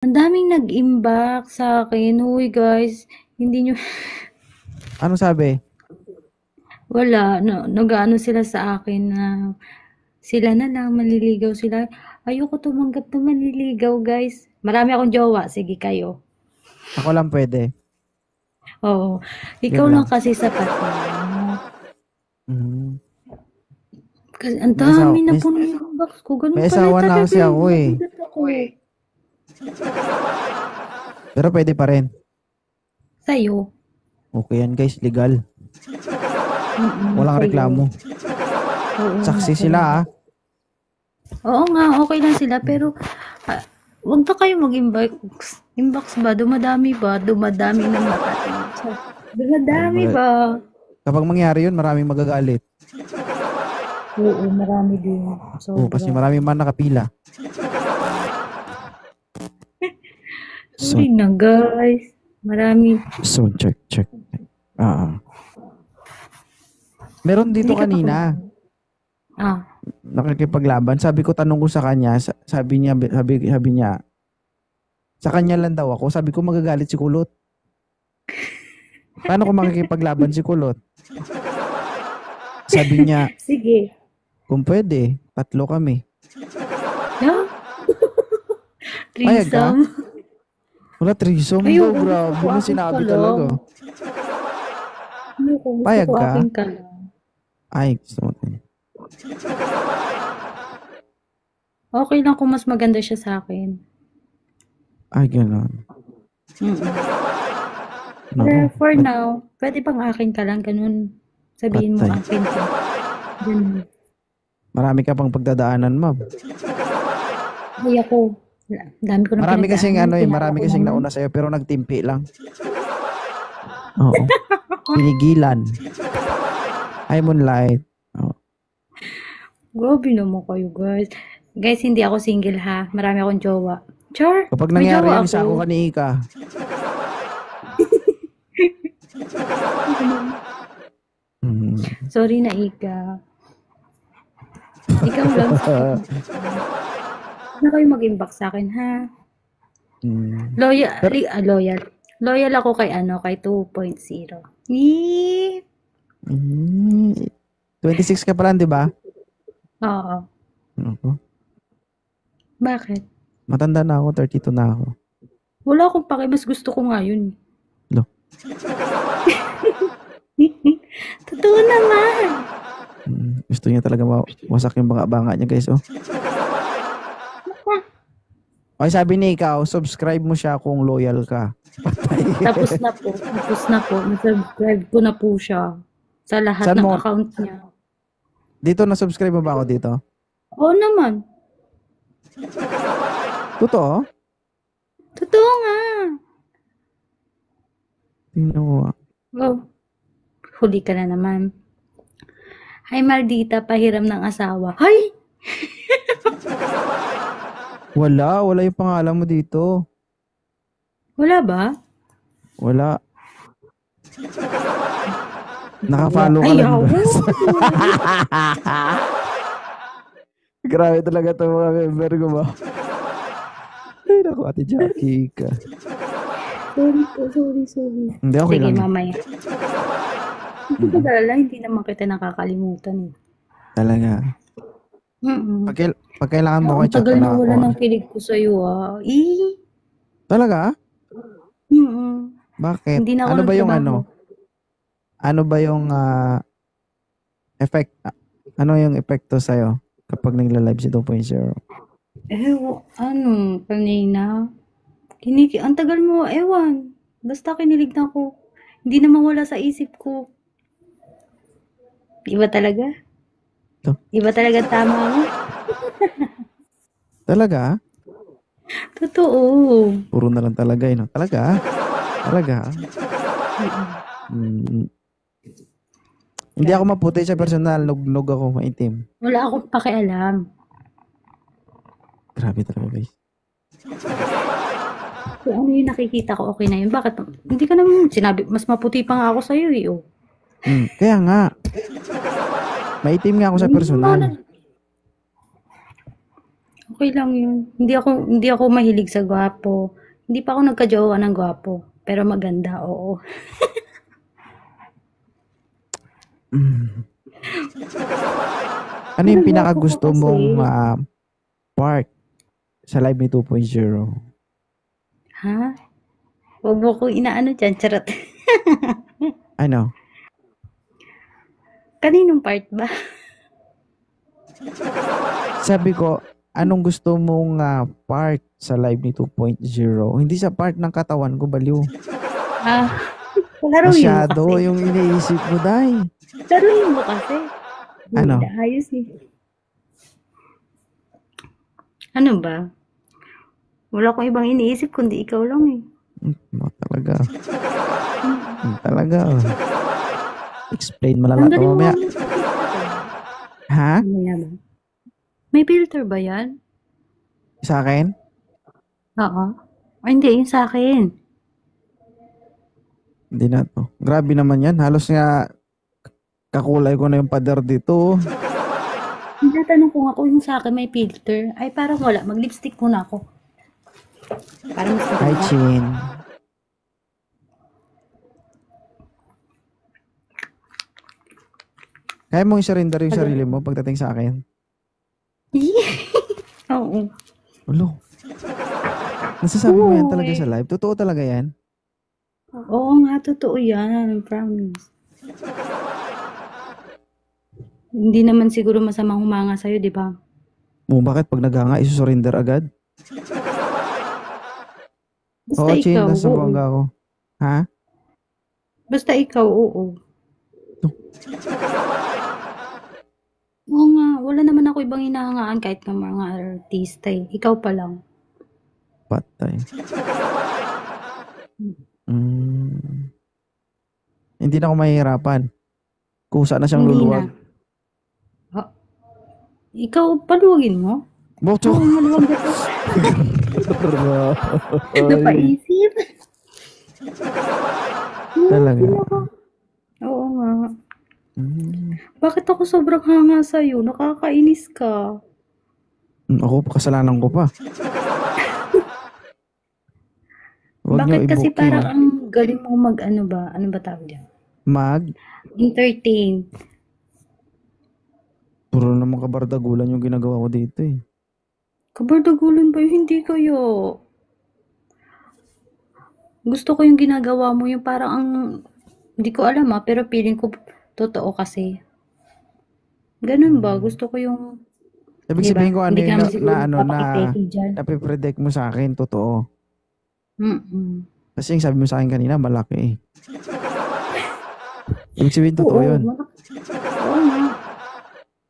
Ang daming nag-imbak sa akin. Uy, guys, hindi nyo... Ano sabi? Wala, no, nag-ano sila sa akin na sila na lang, manliligaw sila. Ayoko tumanggap na manliligaw, guys. Marami akong jowa. Sige kayo. Ako lang pwede. Oo. Ikaw Yun lang lang. kasi sapat mo. Mm. Kasi ang May dami asawa, na po ng inbox ko. may Ganun pala asawa na talaga kasi eh. ako eh. Nagulat ako. Pero pwede pa rin. Sa'yo. Okay yan guys, legal. Walang Sa'yo. reklamo. Oo nga Saksi sila talaga. ah. Oo nga, okay lang sila. Pero, ah, huwag na kayo mag-inbox. Inbox ba? Dumadami ba? Dumadami na makating. Ay, Dumadami ba? kapag mangyari yun, maraming magagalit. Oo, marami din. Oo, kasi Sobra. maraming man nakapila. So, Sorry na, guys. Marami. so check. Ah. Meron dito Hindi ka pa kanina, kumain. Ah, nakikipaglaban. Sabi ko, tanong ko sa kanya, sabi niya, sa kanya lang daw ako. Sabi ko, magagalit si Kulot. Paano ko makikipaglaban si Kulot? Sabi niya, sige. kung pwede, 3 kami. Yeah? Payag ka? Threesome. Wala, threesome daw, Ayoko, gusto grabe ko na akin ka sinabi lang. talaga. Ayoko, gusto Payag ko ka? akin ka lang. Ay, gusto mo. Okay lang kung mas maganda siya sa akin. Ay, gano'n. Pero Nako, for now, pwede bang akin ka lang, ganun. Sabihin mo patay. akin ka. Ganun. Marami ka pang pagdadaanan, ma'am. Ay ako, dami ko ng Marami kasing pinagdaanan, kilala marami ko kasing naman. nauna sa'yo pero nagtimpi lang. Oo. Pinigilan. Hi, Moonlight. Oo. Grabe naman kayo, guys. Guys, hindi ako single ha. Marami akong jowa. Char, Kapag may nangyari jowa yan, isa ako ako. ka ni Ika. Hmm. Sorry na, Ika. Ikaw lang sa akin. Huwag na kayo mag-inbox sa akin, ha? Hmm. Loyal, Pero, loyal. Loyal ako kay kay 2.0. Yee! hmm, 26 ka pa lang, di ba? Oo. Ako. Bakit? Matanda na ako, 32 na ako. Wala akong pake, mas gusto ko nga yun. Lo. Totoo naman. Gusto niya talaga wasak yung banga-banga niya, guys. Oh. Okay, sabi ni ikaw, subscribe mo siya kung loyal ka. Tapos na po. Tapos na po. Nasubscribe ko na po siya. Sa lahat Saan ng mo? account niya. Dito na-subscribe mo ba ako dito? Oo naman. Totoo? Totoo nga. Tingnan ko. Oh, huli ka na naman. Hi, maldita, pahiram ng asawa. Hay! Wala yung pangalan mo dito. Wala ba? Wala. Naka-follow ka lang. Ayaw. Grabe talaga itong mga member ko ba? Ay, naku, Ate Jackie ka. Sorry po, sorry. Hindi, okay Sige, lang. mamaya. Hindi ko dala, hindi naman kita nakakalimutan eh. Talaga. Pag kailangan mo ko, Ang chat tagal mo na na ako. wala ng kilig ko sa'yo ah. Talaga? Mm-mm. Bakit? Hindi na ako Ano ba yung nagtrabaho. Ano ba yung effect? Ano yung epekto sa'yo kapag nagla-live si 2.0? Kanina? Ang tagal mo, ewan. Basta kinilig na ako. Hindi na mawala sa isip ko. Iba talaga? Ito. Iba talaga tama mo? Talaga? Totoo. Puro na lang talaga, no? Talaga? Talaga? Hindi ako maputi sa personal. Nugnog ako, maitim. Wala akong pakialam. Grabe talaga, guys. Kung ano yung nakikita ko, okay na yun. Bakit? Hindi ka naman sinabi, mas maputi pa nga ako sa'yo eh. Oh. Kaya nga. Maitim nga ako sa personal. Okay lang yun. Hindi ako mahilig sa gwapo. Hindi pa ako nagka-jowa ng gwapo. Pero maganda, oo. Mm. Ano Pero yung gwapo ka pinakagusto kasi. mong part sa Live Me 2.0? Ha? Huwag mo ko inaano dyan, charot. Ano? Kaninong part ba? Sabi ko, anong gusto mong part sa Live Me 2.0? Hindi sa part ng katawan ko, baliw. Ah, laruin mo Masyado kasi. yung iniisip mo, Day. Laruin mo kasi. Hindi Ano? na ayos eh. Ano ba? Wala akong ibang iniisip kundi ikaw lang eh. Talaga. Talaga. Explain mo na lang ito Tanggalin mo mamaya. ang filter. Ha? Mamaya ba? May filter ba yan? Sa akin? Oo. Ay, hindi, yung sa akin. Hindi na to. Grabe naman yan. Halos nga kakulay ko na yung pader dito. Tinatanong ko nga kung yung sa akin may filter. Ay, parang wala. Mag-lipstick muna ako. Para mas Hi, maganda. Chin. Kaya mong i-surrender yung sarili mo pagdating sa akin? Oo. Ulo. Nasasabi mo yan Oo, talaga eh. sa live? Totoo talaga yan? Oo nga, totoo yan. Promise. Hindi naman siguro masamang humanga sa'yo, di ba? Bakit pag naganga, isusurinder agad? Basta Oo, Chin. ikaw, Nasa oo. bangga ako. Ha? Basta ikaw, oo. Oo nga, wala naman ako ibang hinahangaan kahit ng mga artista eh. Ikaw pa lang. Patay. Hindi na ako mahihirapan. Kusa na siyang Hindi luluwag. na. Ikaw, paluwagin mo? Bocho! Oo, maluwag na to. Napaisip. Talaga. Oo nga. Bakit ako sobrang hanga sa'yo? Nakakainis ka. Ako, kasalanan ko pa. Huwag niyo Bakit kasi i-book parang yun. ang galing mo mag-ano ba? Ano ba tawag dyan? Entertain. Puro naman kabardagulan yung ginagawa ko dito eh. Kabardagulan ba yun? Hindi kayo. Gusto ko yung ginagawa mo, yung parang ang, hindi ko alam pero feeling ko totoo kasi. Ganun ba? Gusto ko yung, Ibig di ba? sabihin ko ano Hindi ka yung naman siguro na papakipeki dyan. napipredict mo sa akin, totoo. Mm-mm. Kasi yung sabi mo sa akin kanina, malaki eh. Ibig sabihin, totoo yun. Oo nga.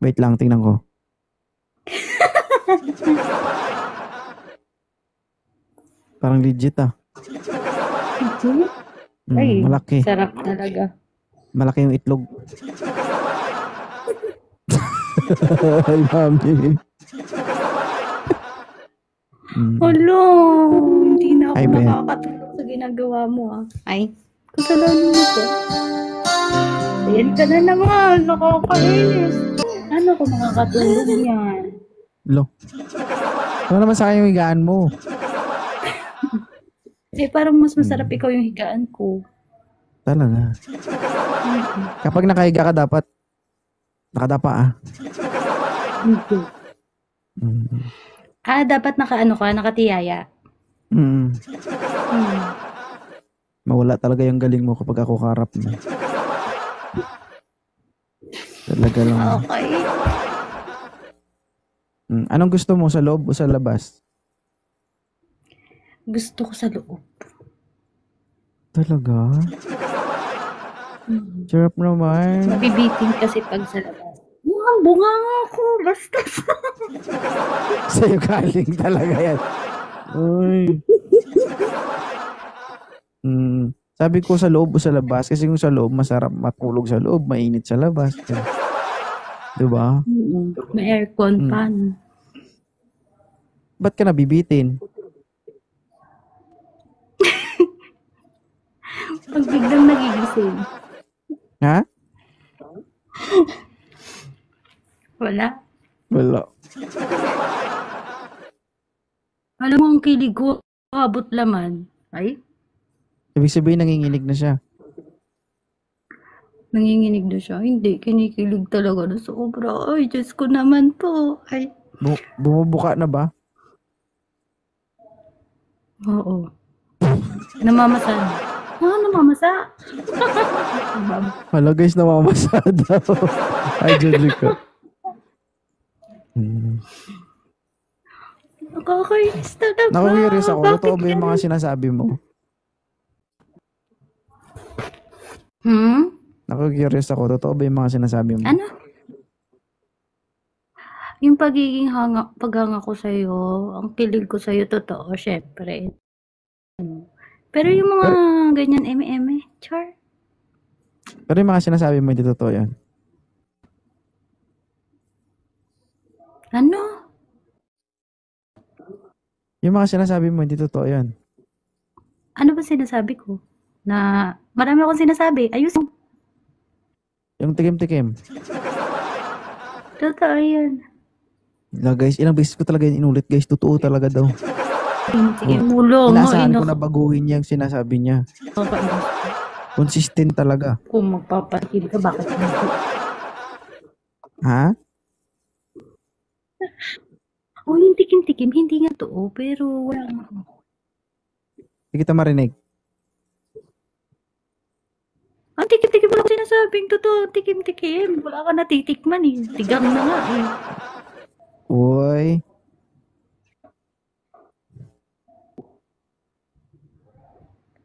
Wait lang, tingnan ko. Parang legit ah. Legit? Ay, Malaki. sarap talaga. Malaki yung itlog. Ay, mami. Hala, hindi na ako Ay, Ben. nakakatulog sa ginagawa mo ah. Ay, kasalanan mo to. Ayan ka na naman, nakakainis. Ano ko makakatulog yan? Lo. Ano naman sa akin yung higaan mo? Eh, parang mas masarap ikaw yung higaan ko. Talaga. Kapag nakahiga ka dapat, nakadapa ah. Hindi. Ah, dapat nakaano ka, nakatiyaya. Mawala talaga yung galing mo kapag ako karap mo. Talaga lang. Okay. Anong gusto mo, sa loob o sa labas? Gusto ko sa loob. Talaga? Sarap naman. Mabibiting kasi pag sa labas. Bunga nga ako, basta. Sa'yo galing talaga yan. Uy. Sabi ko sa loob o sa labas kasi kung sa loob masarap matulog sa loob, mainit sa labas. Diba? May aircon pa. Ba't ka nabibitin? Pag biglang nagigising. Ha? Wala. Wala. Alam mo ang kilig ko, abot laman. Ay, Ibig sabihin, nanginginig na siya. nanginginig na siya. Hindi, kinikilig talaga na sobra. Ay, Diyos ko naman po. Ay, Bumubuka na ba? oo. Namamasa na. Ah, namamasa. Hala guys, namamasa daw. Ay, Jericho. Nakakainis talaga. Naku-curious ako. Bakit Totoo ba yung mga ganun? sinasabi mo? Naku-curious ako. Totoo ba yung mga sinasabi mo? Ano? Yung pagiging paghanga ko sa'yo, ang kilig ko sa'yo, totoo, syempre. Pero yung mga ganyan, eme-eme, char. Pero yung mga sinasabi mo, hindi totoo yan. Ano? Yung mga sinasabi mo, hindi totoo yan. Ano ba sinasabi ko? Na marami akong sinasabi. Ayos mo. Yung tikim-tikim. Totoo yan. Na guys, ilang beses ko talaga yun inulit guys. Totoo talaga daw. Sige, mulong. Inaasahan ko na baguhin niya yung sinasabi niya. Consistent talaga. Kung magpapatigil ka, bakit hindi? Ha? Oh, yung tikim-tikim, hindi nga totoo, pero wala nga. Hindi kita marinig. Ang tikim-tikim, wala ko sinasabing totoo. Tikim-tikim. Wala ka natitikman eh. Tigang na nga eh. Uy.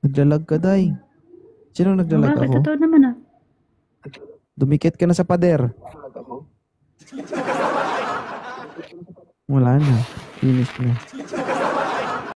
Naglalag ka, day. Sino naglalag Bakit? ako? Totoo naman ah. Dumikit ka na sa pader. Wala na. Finish na.